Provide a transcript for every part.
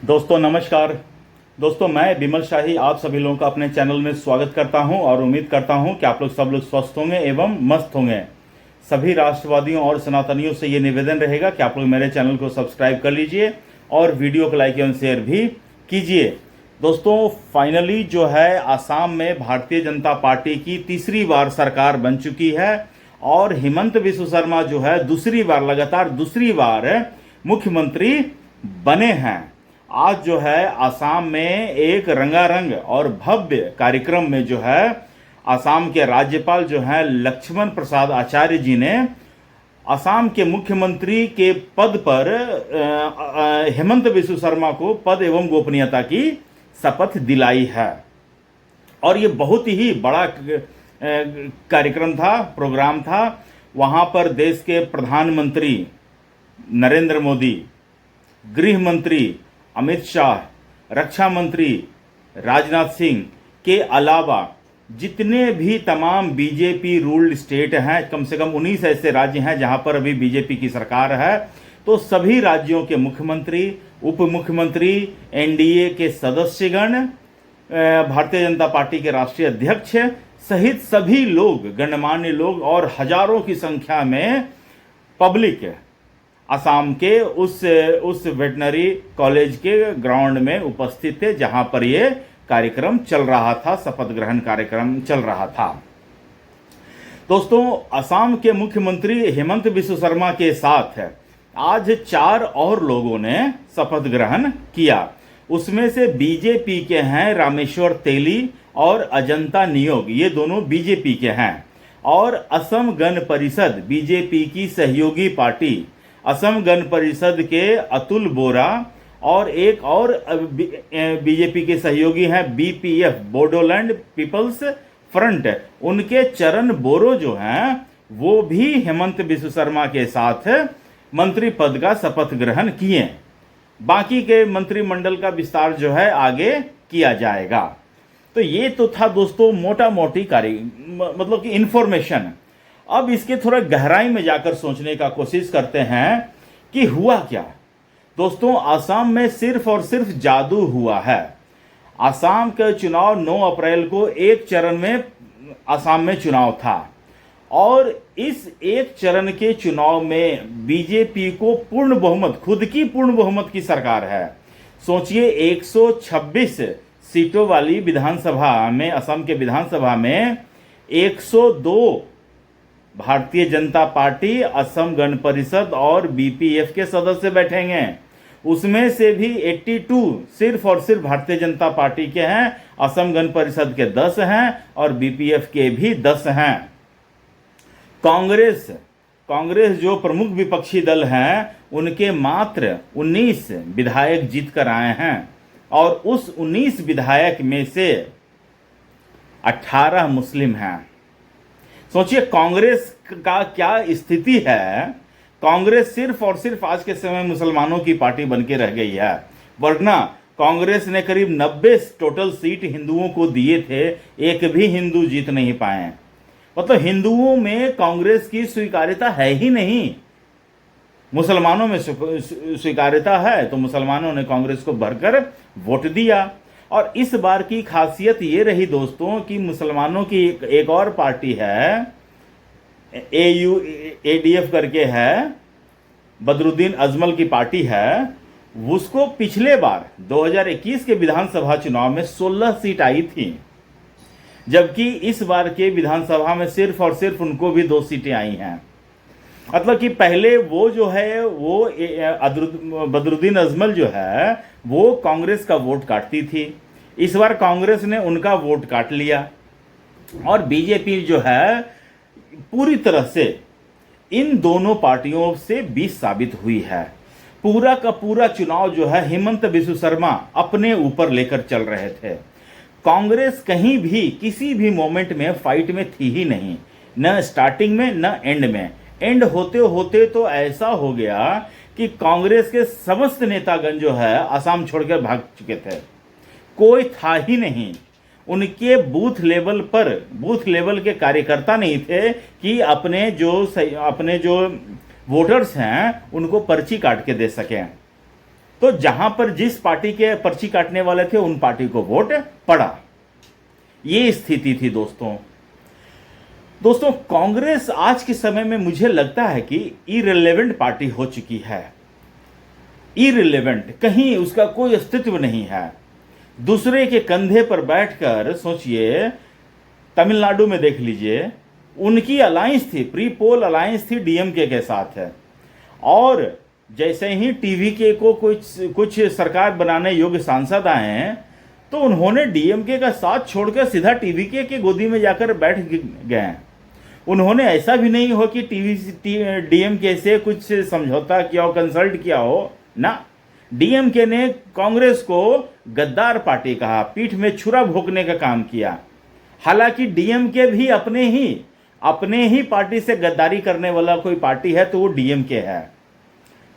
दोस्तों नमस्कार। दोस्तों मैं विमल शाही आप सभी लोगों का अपने चैनल में स्वागत करता हूं और उम्मीद करता हूं कि आप लोग सब लोग स्वस्थ होंगे एवं मस्त होंगे। सभी राष्ट्रवादियों और सनातनियों से ये निवेदन रहेगा कि आप लोग मेरे चैनल को सब्सक्राइब कर लीजिए और वीडियो को लाइक एवं शेयर भी कीजिए। दोस्तों फाइनली जो है आसाम में भारतीय जनता पार्टी की तीसरी बार सरकार बन चुकी है और हिमंत बिस्व शर्मा जो है लगातार दूसरी बार मुख्यमंत्री बने हैं। आज जो है आसाम में एक रंगारंग और भव्य कार्यक्रम में जो है आसाम के राज्यपाल जो है लक्ष्मण प्रसाद आचार्य जी ने आसाम के मुख्यमंत्री के पद पर हेमंत बिस्व शर्मा को पद एवं गोपनीयता की शपथ दिलाई है। और ये बहुत ही बड़ा कार्यक्रम था, प्रोग्राम था। वहां पर देश के प्रधानमंत्री नरेंद्र मोदी, गृह मंत्री अमित शाह, रक्षा मंत्री राजनाथ सिंह के अलावा जितने भी तमाम बीजेपी रूल्ड स्टेट हैं, कम से कम 19 ऐसे राज्य हैं जहां पर अभी बीजेपी की सरकार है, तो सभी राज्यों के मुख्यमंत्री, उप मुख्यमंत्री, एनडीए के सदस्यगण, भारतीय जनता पार्टी के राष्ट्रीय अध्यक्ष सहित सभी लोग, गणमान्य लोग और हजारों की संख्या में पब्लिक असम के उस वेटनरी कॉलेज के ग्राउंड में उपस्थित थे जहां पर यह कार्यक्रम चल रहा था, शपथ ग्रहण कार्यक्रम चल रहा था। दोस्तों असम के मुख्यमंत्री हेमंत बिस्व शर्मा के साथ आज 4 और लोगों ने शपथ ग्रहण किया। उसमें से बीजेपी के हैं रामेश्वर तेली और अजंता नियोग, ये दोनों बीजेपी के हैं। और असम गण परिषद बीजेपी की सहयोगी पार्टी असम गण परिषद के अतुल बोरा और एक और बीजेपी के सहयोगी हैं बीपीएफ बोडोलैंड पीपल्स फ्रंट, उनके चरण बोरो जो हैं वो भी हेमंत बिस्व शर्मा के साथ मंत्री पद का शपथ ग्रहण किए। बाकी के मंत्रिमंडल का विस्तार जो है आगे किया जाएगा। तो ये तो था दोस्तों मोटा मोटी मतलब कि इंफॉर्मेशन। अब इसके थोड़ा गहराई में जाकर सोचने का कोशिश करते हैं कि हुआ क्या। दोस्तों आसाम में सिर्फ और सिर्फ जादू हुआ है। आसाम का चुनाव 9 अप्रैल को एक चरण में आसाम में चुनाव था और इस एक चरण के चुनाव में बीजेपी को पूर्ण बहुमत, खुद की पूर्ण बहुमत की सरकार है। सोचिए 126 सीटों वाली विधानसभा में, असम के विधानसभा में 102 भारतीय जनता पार्टी, असम गण परिषद और बीपीएफ के सदस्य बैठेंगे। उसमें से भी 82 सिर्फ और सिर्फ भारतीय जनता पार्टी के हैं, असम गण परिषद के 10 हैं और बीपीएफ के भी 10 हैं। कांग्रेस जो प्रमुख विपक्षी दल हैं उनके मात्र 19 विधायक जीत कर आए हैं और उस 19 विधायक में से 18 मुस्लिम हैं। सोचिए कांग्रेस का क्या स्थिति है। कांग्रेस सिर्फ और सिर्फ आज के समय मुसलमानों की पार्टी बन के रह गई है, वरना कांग्रेस ने करीब 90 टोटल सीट हिंदुओं को दिए थे, एक भी हिंदू जीत नहीं पाए। मतलब हिंदुओं में कांग्रेस की स्वीकार्यता है ही नहीं। मुसलमानों में स्वीकार्यता है तो मुसलमानों ने कांग्रेस को भरकर वोट दिया। और इस बार की खासियत ये रही दोस्तों कि मुसलमानों की एक और पार्टी है, ADF करके है, बदरुद्दीन अजमल की पार्टी है। उसको पिछले बार 2021 के विधानसभा चुनाव में 16 सीट आई थी, जबकि इस बार के विधानसभा में सिर्फ और सिर्फ उनको भी 2 सीटें आई हैं। मतलब कि पहले वो जो है वो बदरुद्दीन अजमल जो है वो कांग्रेस का वोट काटती थी। इस बार कांग्रेस ने उनका वोट काट लिया और बीजेपी जो है पूरी तरह से इन दोनों पार्टियों से 20 साबित हुई है। पूरा का पूरा चुनाव जो है हेमंत बिस्व शर्मा अपने ऊपर लेकर चल रहे थे। कांग्रेस कहीं भी किसी भी मोमेंट में फाइट में थी ही नहीं, न स्टार्टिंग में न एंड में। एंड होते होते तो ऐसा हो गया कि कांग्रेस के समस्त नेतागण जो है असम छोड़कर भाग चुके थे, कोई था ही नहीं। उनके बूथ लेवल के कार्यकर्ता नहीं थे कि अपने जो वोटर्स हैं उनको पर्ची काट के दे सकें। तो जहां पर जिस पार्टी के पर्ची काटने वाले थे उन पार्टी को वोट पड़ा। ये स्थिति थी दोस्तों। कांग्रेस आज के समय में मुझे लगता है कि इररिलेवेंट पार्टी हो चुकी है। इररिलेवेंट, कहीं उसका कोई अस्तित्व नहीं है। दूसरे के कंधे पर बैठकर सोचिए, तमिलनाडु में देख लीजिए, उनकी अलायंस थी, प्री पोल अलायंस थी डीएमके के साथ है, और जैसे ही टीवीके को कुछ सरकार बनाने योग्य सांसद आए हैं तो उन्होंने डीएमके का साथ छोड़कर सीधा टीवीके के गोदी में जाकर बैठ गए। उन्होंने ऐसा भी नहीं हो कि डीएमके से कुछ समझौता किया हो, कंसल्ट किया हो ना। डीएमके ने कांग्रेस को गद्दार पार्टी कहा, पीठ में छुरा भोंकने का काम किया। हालांकि डीएमके भी अपने ही पार्टी से गद्दारी करने वाला कोई पार्टी है तो वो डीएमके है।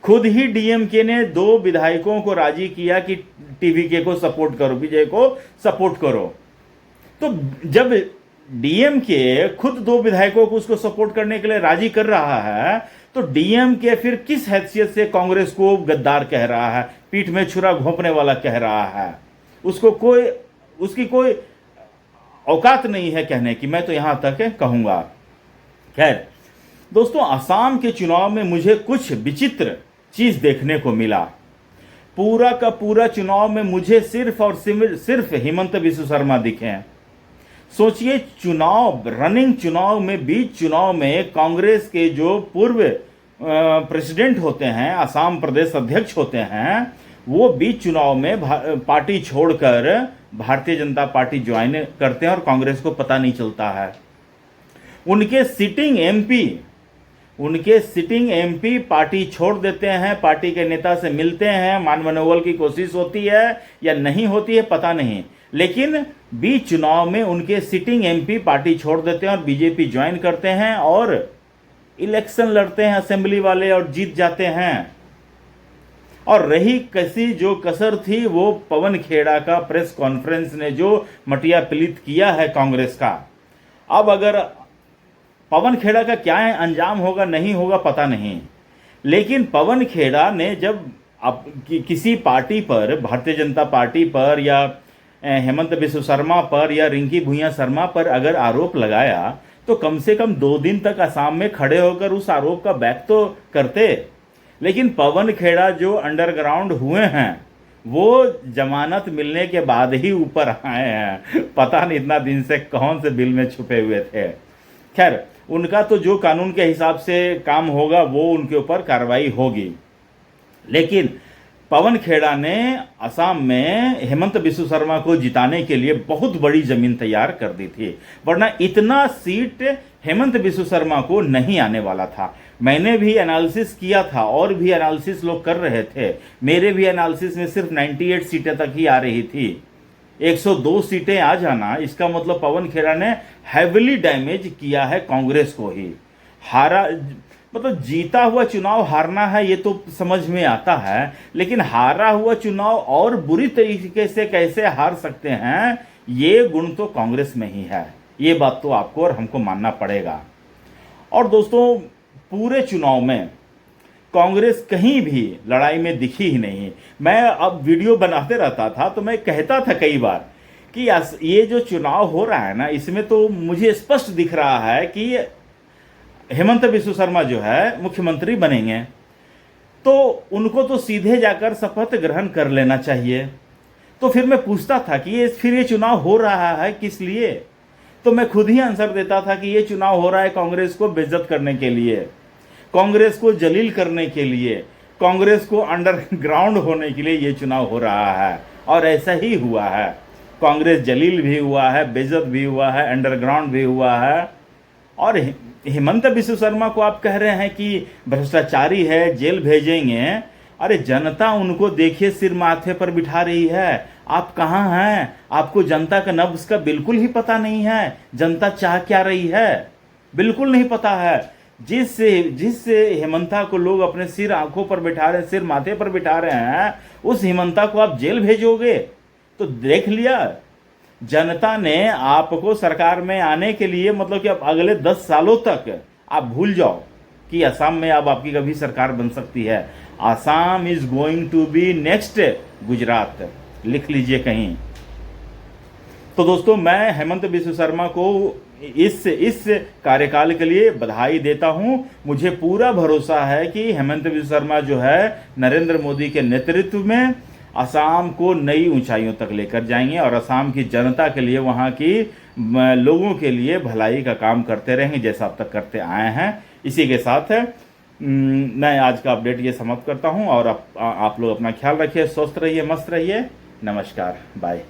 खुद ही डीएमके ने 2 विधायकों को राजी किया कि टीवीके को सपोर्ट करो, विजय को सपोर्ट करो। तो जब डीएमके खुद 2 विधायकों को उसको सपोर्ट करने के लिए राजी कर रहा है तो डीएमके फिर किस हैसियत से कांग्रेस को गद्दार कह रहा है, पीठ में छुरा घोंपने वाला कह रहा है? उसकी कोई औकात नहीं है कहने की, मैं तो यहां तक कहूंगा। खैर दोस्तों, असम के चुनाव में मुझे कुछ विचित्र चीज देखने को मिला। पूरा का पूरा चुनाव में मुझे सिर्फ और सिर्फ हेमंत बिस्व शर्मा दिखे। सोचिए, रनिंग चुनाव में, बीच चुनाव में कांग्रेस के जो पूर्व प्रेसिडेंट होते हैं, असम प्रदेश अध्यक्ष होते हैं, वो बीच चुनाव में पार्टी छोड़कर भारतीय जनता पार्टी ज्वाइन करते हैं और कांग्रेस को पता नहीं चलता है। उनके सिटिंग एमपी पार्टी छोड़ देते हैं, पार्टी के नेता से मिलते हैं, मान मनोबल की कोशिश होती है या नहीं होती है पता नहीं, लेकिन बीच चुनाव में उनके सिटिंग एमपी पार्टी छोड़ देते हैं और बीजेपी ज्वाइन करते हैं और इलेक्शन लड़ते हैं असेंबली वाले और जीत जाते हैं। और रही कसी जो कसर थी वो पवन खेड़ा का प्रेस कॉन्फ्रेंस ने जो मटिया पलीत किया है कांग्रेस का। अब अगर पवन खेड़ा का क्या अंजाम होगा नहीं होगा पता नहीं, लेकिन पवन खेड़ा ने जब किसी पार्टी पर, भारतीय जनता पार्टी पर या हेमंत बिस्व शर्मा पर या रिंकी भुइयां शर्मा पर अगर आरोप लगाया तो कम से कम 2 दिन तक असम में खड़े होकर उस आरोप का बैक तो करते। लेकिन पवन खेड़ा जो अंडरग्राउंड हुए हैं वो जमानत मिलने के बाद ही ऊपर आए हैं। पता नहीं इतना दिन से कौन से बिल में छुपे हुए थे। खैर, उनका तो जो कानून के हिसाब से काम होगा वो उनके ऊपर कार्रवाई होगी। लेकिन पवन खेड़ा ने असम में हेमंत बिस्व शर्मा को जिताने के लिए बहुत बड़ी जमीन तैयार कर दी थी, वरना इतना सीट हेमंत बिस्व शर्मा को नहीं आने वाला था। मैंने भी एनालिसिस किया था और भी एनालिसिस लोग कर रहे थे। मेरे भी एनालिसिस में सिर्फ 98 सीटें तक ही आ रही थी। 102 सीटें आ जाना इसका मतलब पवन खेड़ा ने हैविली डैमेज किया है कांग्रेस को ही। हारा मतलब जीता हुआ चुनाव हारना है ये तो समझ में आता है, लेकिन हारा हुआ चुनाव और बुरी तरीके से कैसे हार सकते हैं ये गुण तो कांग्रेस में ही है। ये बात तो आपको और हमको मानना पड़ेगा। और दोस्तों, पूरे चुनाव में कांग्रेस कहीं भी लड़ाई में दिखी ही नहीं। मैं अब वीडियो बनाते रहता था तो मैं कहता था कई बार कि ये जो चुनाव हो रहा है ना, इसमें तो मुझे स्पष्ट दिख रहा है कि हेमंत बिस्व शर्मा जो है मुख्यमंत्री बनेंगे, तो उनको तो सीधे जाकर शपथ ग्रहण कर लेना चाहिए। तो फिर मैं पूछता था कि ये चुनाव हो रहा है किस लिए? तो मैं खुद ही आंसर देता था कि ये चुनाव हो रहा है कांग्रेस को बेइज्जत करने के लिए, कांग्रेस को जलील करने के लिए, कांग्रेस को अंडरग्राउंड होने के लिए ये चुनाव हो रहा है। और ऐसा ही हुआ है। कांग्रेस जलील भी हुआ है, बेइज्जत भी हुआ है, अंडरग्राउंड भी हुआ है। और हेमंत बिस्व शर्मा को आप कह रहे हैं कि भ्रष्टाचारी है, जेल भेजेंगे। अरे जनता उनको देखिए सिर माथे पर बिठा रही है। आप कहाँ हैं? आपको जनता का नब्ज का बिल्कुल ही पता नहीं है। जनता चाह क्या रही है बिल्कुल नहीं पता है। जिससे हेमंता को लोग अपने सिर आंखों पर बिठा रहे हैं, सिर माथे पर बिठा रहे हैं, उस हेमंता को आप जेल भेजोगे? तो देख लिया, जनता ने आपको सरकार में आने के लिए मतलब कि अब अगले 10 सालों तक आप भूल जाओ कि असम में अब आपकी कभी सरकार बन सकती है। Assam is going to be next Gujarat, लिख लीजिए कहीं। तो दोस्तों, मैं हेमंत बिस्व शर्मा को इस कार्यकाल के लिए बधाई देता हूं। मुझे पूरा भरोसा है कि हेमंत बिस्व शर्मा जो है नरेंद्र मोदी के नेतृत्व में असम को नई ऊंचाइयों तक लेकर जाएंगे और असम की जनता के लिए, वहां की लोगों के लिए भलाई का काम करते रहेंगे जैसा अब तक करते आए हैं। इसी के साथ मैं आज का अपडेट ये समाप्त करता हूं और आप लोग अपना ख्याल रखिए, स्वस्थ रहिए, मस्त रहिए। नमस्कार, बाय।